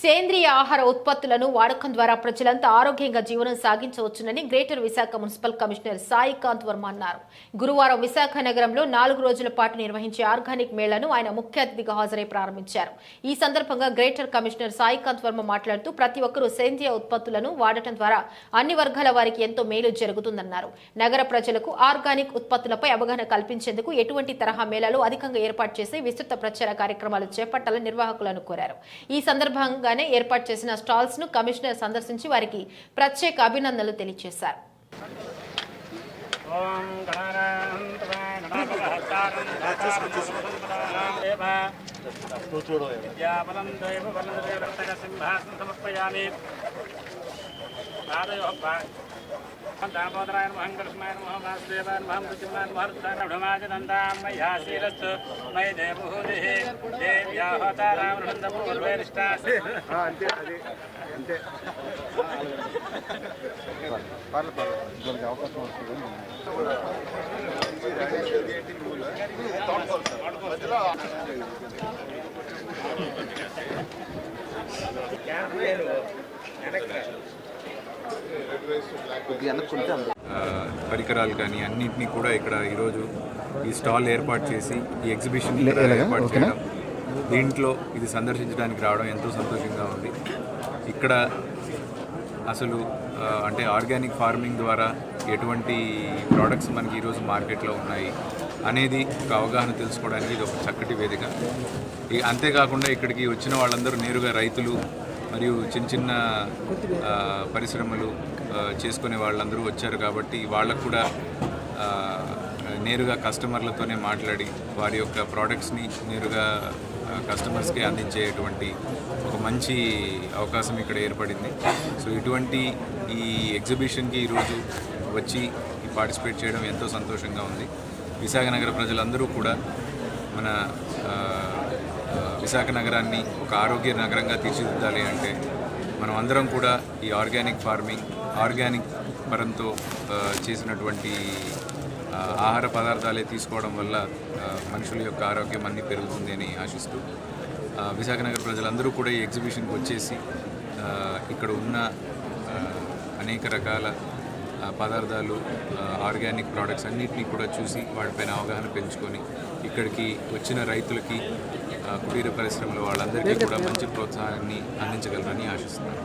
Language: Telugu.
సేంద్రియ ఆహార ఉత్పత్తులను వాడకం ద్వారా ప్రజలంతా ఆరోగ్యంగా జీవనం సాగించవచ్చునని greater Visakha municipal commissioner Saikanth Varma అన్నారు. గురువారం విశాఖ నగరంలో 4 రోజుల పాటు నిర్వహించే ఆర్గానిక్ మేళాను ఆయన ముఖ్య అతిథిగా హాజరై ప్రారంభించారు. ఈ సందర్భంగా గ్రేటర్ కమిషనర్ సాయికాంత్ వర్మ మాట్లాడుతూ ప్రతి ఒక్కరూ సేంద్రియ ఉత్పత్తులను వాడటం ద్వారా అన్ని వర్గాల వారికి ఎంతో మేలు జరుగుతుందన్నారు. నగర ప్రజలకు ఆర్గానిక్ ఉత్పత్తులపై అవగాహన కల్పించేందుకు ఎటువంటి తరహా మేళాలు అధికంగా ఏర్పాటు చేసి విస్తృత ప్రచార కార్యక్రమాలు చేపట్టాలని నిర్వాహకులను కోరారు. ఈ సందర్భంగా ఏర్పాటు చేసిన స్టాల్స్ ను కమిషనర్ సందర్శించి వారికి ప్రత్యేక అభినందనలు తెలియజేశారు. दामोदराय नमः कृष्णाय नमः वासुदेवाय नमः मृत्युंजयाय नमः रुद्राय मय्याशीलस्तु मयि देवभूतिः देव्याहोतारामृन्दपूर्वेरिष्टा అంతే దానికి అవకాశం వస్తుంది. పరికరాలు కానీ అన్నింటినీ కూడా ఇక్కడ ఈరోజు ఈ స్టాల్ ఏర్పాటు చేసి ఈ ఎగ్జిబిషన్ ఏర్పాటు చేయడం, దీంట్లో ఇది సందర్శించడానికి రావడం ఎంతో సంతోషంగా ఉంది. ఇక్కడ అసలు అంటే ఆర్గానిక్ ఫార్మింగ్ ద్వారా ఎటువంటి ప్రోడక్ట్స్ మనకి ఈరోజు మార్కెట్లో ఉన్నాయి అనేది ఒక అవగాహన తెలుసుకోవడానికి ఇది ఒక చక్కటి వేదిక. అంతేకాకుండా ఇక్కడికి వచ్చిన వాళ్ళందరూ నేరుగా రైతులు మరియు చిన్న చిన్న పరిశ్రమలు చేసుకునే వాళ్ళందరూ వచ్చారు కాబట్టి వాళ్ళకు కూడా నేరుగా కస్టమర్లతోనే మాట్లాడి వారి యొక్క ప్రోడక్ట్స్ని నేరుగా కస్టమర్స్కి అందించేటువంటి ఒక మంచి అవకాశం ఇక్కడ ఏర్పడింది. సో ఇటువంటి ఈ ఎగ్జిబిషన్కి ఈరోజు వచ్చి పార్టిసిపేట్ చేయడం ఎంతో సంతోషంగా ఉంది. విశాఖ నగర ప్రజలందరూ కూడా మన విశాఖ నగరాన్ని ఒక ఆరోగ్య నగరంగా తీర్చిదిద్దాలి అంటే మనం అందరం కూడా ఈ ఆర్గానిక్ ఫార్మింగ్, ఆర్గానిక్ పరంతో చేసినటువంటి ఆహార పదార్థాలే తీసుకోవడం వల్ల మనుషుల యొక్క ఆరోగ్యం అన్నీ పెరుగుతుంది అని ఆశిస్తూ విశాఖ నగర ప్రజలందరూ కూడా ఈ ఎగ్జిబిషన్కి వచ్చేసి ఇక్కడ ఉన్న అనేక రకాల పదార్థాలు, ఆర్గానిక్ ప్రోడక్ట్స్ అన్నిటినీ కూడా చూసి వాటిపైన అవగాహన పెంచుకొని ఇక్కడికి వచ్చిన రైతులకి, కుటీర పరిశ్రమలో వాళ్ళందరికీ కూడా మంచి ప్రోత్సాహాన్ని అందించగలరని ఆశిస్తున్నాను.